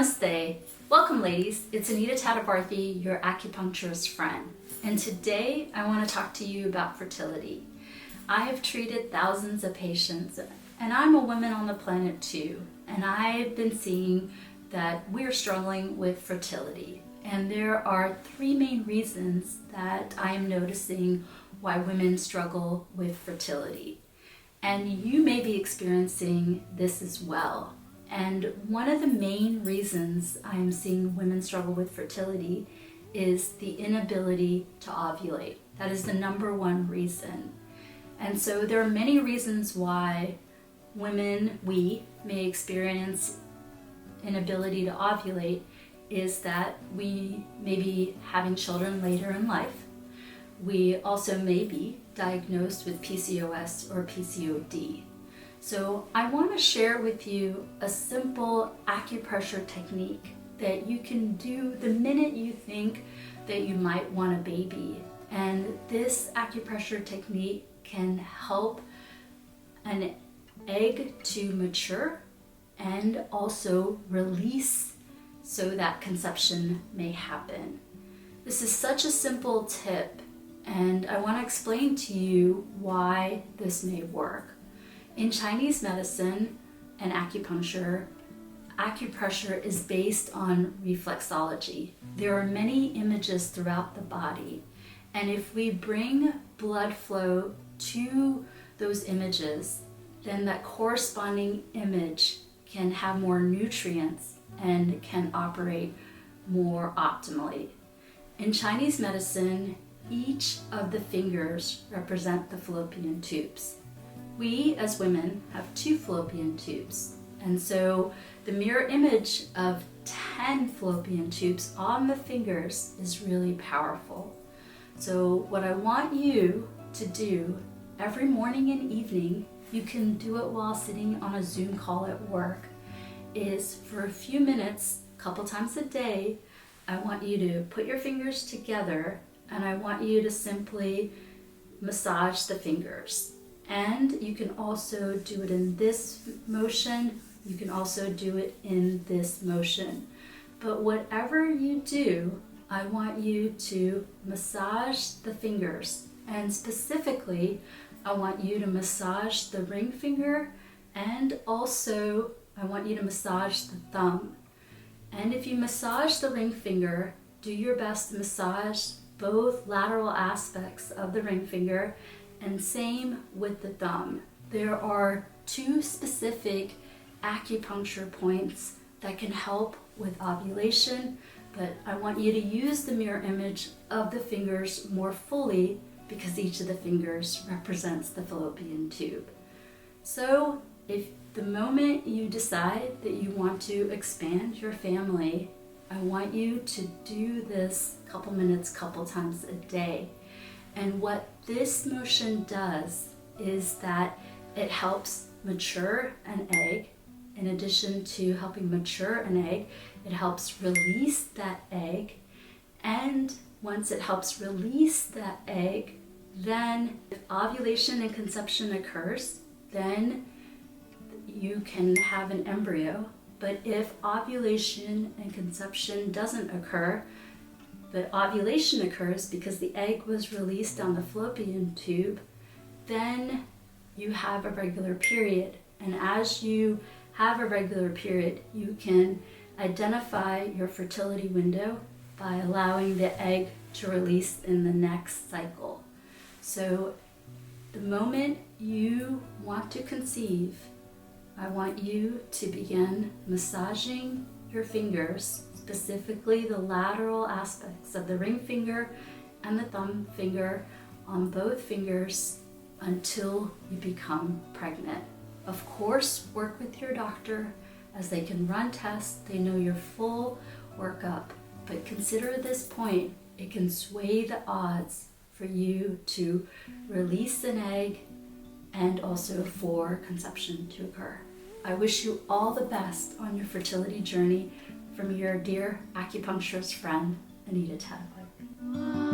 Namaste. Welcome ladies, it's Anita Tatabarthi, your acupuncturist friend. And today I want to talk to you about fertility. I have treated thousands of patients and I'm a woman on the planet too. And I've been seeing that we're struggling with fertility. And there are three main reasons that I am noticing why women struggle with fertility. And you may be experiencing this as well. And one of the main reasons I'm seeing women struggle with fertility is the inability to ovulate. That is the number one reason. And so there are many reasons why we may experience inability to ovulate, is that we may be having children later in life. We also may be diagnosed with PCOS or PCOD. So I want to share with you a simple acupressure technique that you can do the minute you think that you might want a baby. And this acupressure technique can help an egg to mature and also release so that conception may happen. This is such a simple tip, and I want to explain to you why this may work. In Chinese medicine and acupuncture is based on reflexology. There are many images throughout the body, and if we bring blood flow to those images, then that corresponding image can have more nutrients and can operate more optimally. In Chinese medicine, each of the fingers represent the fallopian tubes. We as women have 2 fallopian tubes, and so the mirror image of 10 fallopian tubes on the fingers is really powerful. So what I want you to do every morning and evening, you can do it while sitting on a Zoom call at work, is for a few minutes, a couple times a day, I want you to put your fingers together and I want you to simply massage the fingers. And you can also do it in this motion. You can also do it in this motion. But whatever you do, I want you to massage the fingers. And specifically, I want you to massage the ring finger, and also I want you to massage the thumb. And if you massage the ring finger, do your best to massage both lateral aspects of the ring finger, and same with the thumb. There are 2 specific acupuncture points that can help with ovulation, but I want you to use the mirror image of the fingers more fully because each of the fingers represents the fallopian tube. So if the moment you decide that you want to expand your family, I want you to do this couple minutes, couple times a day. And what this motion does is that it helps mature an egg. In addition to helping mature an egg, it helps release that egg. And once it helps release that egg, then if ovulation and conception occurs, then you can have an embryo. But if ovulation and conception doesn't occur, but ovulation occurs because the egg was released on the fallopian tube, then you have a regular period. And as you have a regular period, you can identify your fertility window by allowing the egg to release in the next cycle. So the moment you want to conceive, I want you to begin massaging your fingers, specifically the lateral aspects of the ring finger and the thumb finger on both fingers until you become pregnant. Of course, work with your doctor as they can run tests, they know your full workup, but consider this point, it can sway the odds for you to release an egg and also for conception to occur. I wish you all the best on your fertility journey from your dear acupuncturist friend, Anita Tatabarthi.